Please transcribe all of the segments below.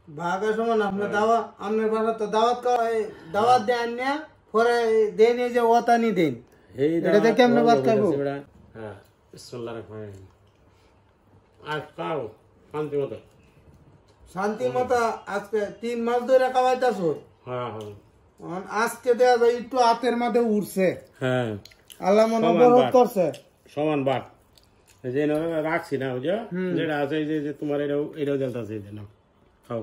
ভাগের সমান আপনি দাওয়াত আপনার বাসা তো দাওয়াত দেন না পরে দেন এই যে ওতানি দেন এটা দেখে আমরা ভাত খাবো। হ্যাঁ বিসমিল্লাহির রহমানির রহিম। আজ খাও শান্তি মতো। শান্তি মতো আজকে 3 মাস ধরে খাওয়াইতাছো। হ্যাঁ হ্যাঁ আজকে দেয়া যায় একটু হাতের মধ্যে উঠছে। হ্যাঁ আল্লাহ মনে বরকত করছে সমান ভাত এই যে রাখছি না বুঝছো যেটা আছে এই যে তোমার এটাও জ্বলতেছে এই যে নাও খাও।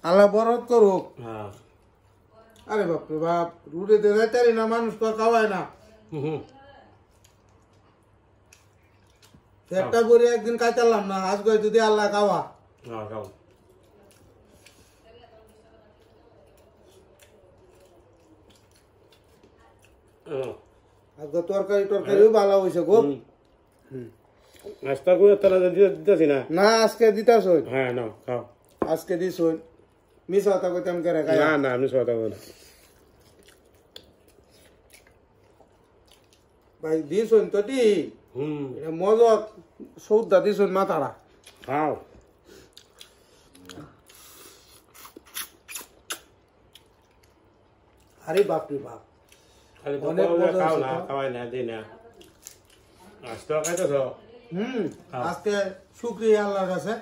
আল্লাহ বরকত করুক। হ্যাঁ আরে বাপরে বাপ রুটি দিয়ে তারি না মানুষ তো খাওয়ায় না। একটা করে একদিন খাইতাম না আজকে যদি আল্লাহ খাওয়া। হ্যাঁ খাও। আজকে তরকারিও ভালো হয়েছে গো। নাস্তা করে তারা দিতেছি না না আজকে দিতাছ। হ্যাঁ না খাও আজকে দিস মিস হতা কইতাম করে না না আমি কথা বলি ভাই দিস তো দি মজা সৌদা দিস মাথারা খাও। আরে বাপরে বাপ অনেক খাও না খাওয়াই না দিই না নাস্তা খাইতেছ। আজকে শুক্রিয়া আল্লাহর কাছে।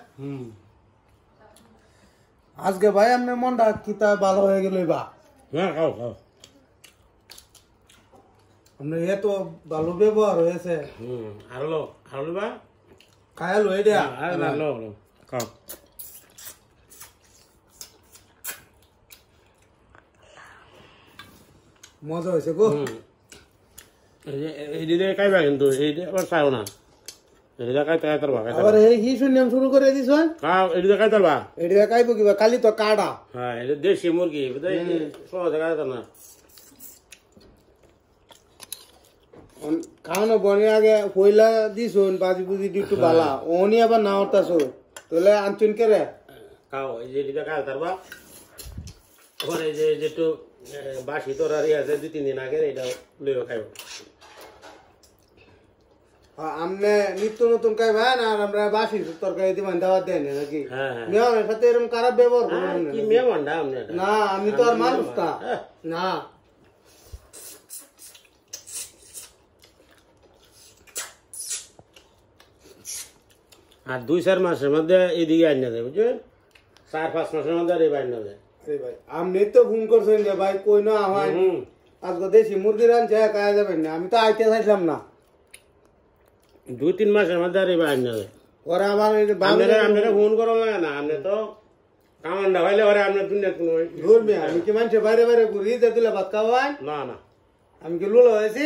আজকে ভাই আপনার মনটা কিতা ভালো হয়ে গেল বা। হ্যাঁ খাও খাও। আপনার এত ভালো ব্যবহার হয়েছে। আরো বা খায়ালো এটা খাও। মজা হয়েছে গো। এই দিকে খাইবা কিন্তু এই আবার চাও না এটা খাইতে খাইতারবা আবার এই হি শুনিয়াম শুরু করে দিছ। খাও এটা খাইতারবা এটা খাইবো কিবা কালি তো কাটা। হ্যাঁ এটা দেশি মুরগি সহজে খাইতার না। খাওয়ানো বনে আগে পয়লা দিস বাজি বুঝি একটু বালা ওনি আবার না হতাছ তাহলে আনচুন কে রে খাও এই যে এটা খাইতারবা আবার এই যে একটু বাসি তরারি আছে 2-3 দিন আগে এটা লইও খাইব। আমনে নিত্য নতুন খাইবেন আর আমরা বাসি তরকারি দিবেন দাওয়াত দেন নাকি? মেহমানের সাথে এরকম খারাপ ব্যবহার করবেন কি মেহমানটা আপনি? না আমি তো আর মানুষ না। আর 2-4 মাসের মধ্যে এদিকে আইনা যায় বুঝছেন 4-5 মাসের মধ্যে আর এই আইনা যায়। ভাই আপনি তো ফোন করছেন যে ভাই কই না হয় আজকে দেশি মুরগি রানছে খাওয়া যাবেন না আমি তো আইতে চাইছিলাম না। 2-3 মাসের মধ্যে আর এই আইনা যায়। ওরা আমার আপনারা ফোন করো না আপনি তো কামান্ডা হইলে ওরা আপনার দুনিয়া কোনো ঘুরবে আমি কি মানুষের বাইরে বাইরে ঘুরি দিলে ভাত খাওয়াই না না আমি কি লুলো হয়েছি।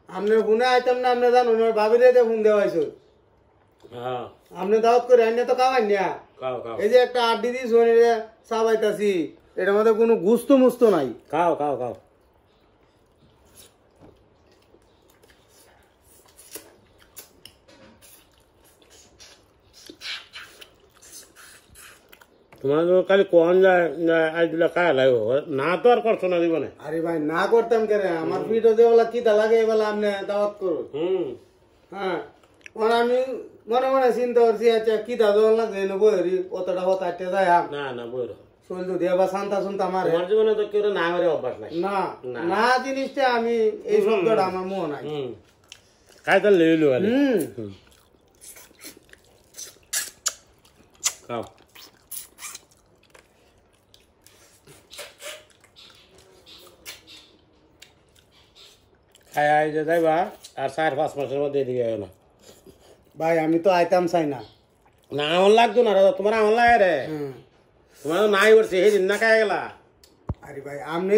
আপনার ফোনে আইতাম না আপনি জানুন ভাবিরে ফোন দেওয়া হয়েছে আপনি দাওয়াত করে আইনে তো খাওয়াই না। এই যে একটা আড্ডি দিস চা পাইতাছি এটার মধ্যে কোনো গুস্ত মুস্ত নাই। খাও খাও খাও। তোমার খালি কোন যায় আইগুলা খায় লাগবো না তো আর করছো না জীবনে। আরে ভাই না করতাম কে রে আমার পিঠো দেওয়ালা কিতা লাগে এবেলা আপনি দাওয়াত করুন। হ্যাঁ আমি মনে মনে চিন্তা করছি আচ্ছা কিতা দেওয়াল লাগছে বইরি অতটা হতাইতে যায় না না বইর শরীর যদি আবার শান্তা শুনতা মারে আমার জীবনে তো কেউ না করে অভ্যাস নাই। না না জিনিসটা আমি এই শব্দটা আমার মনে নাই। খাই তাহলে লইলো খাও। খাই আই যে যাইবা আর 4-5 মাসের মধ্যে এদিকে আয় না ভাই আমি তো আইতাম চাই না। না আমার লাগতো না তোমার আমার লাগে রে তোমার নাই করছে সেই দিন না খাই গেলা। আরে ভাই আপনি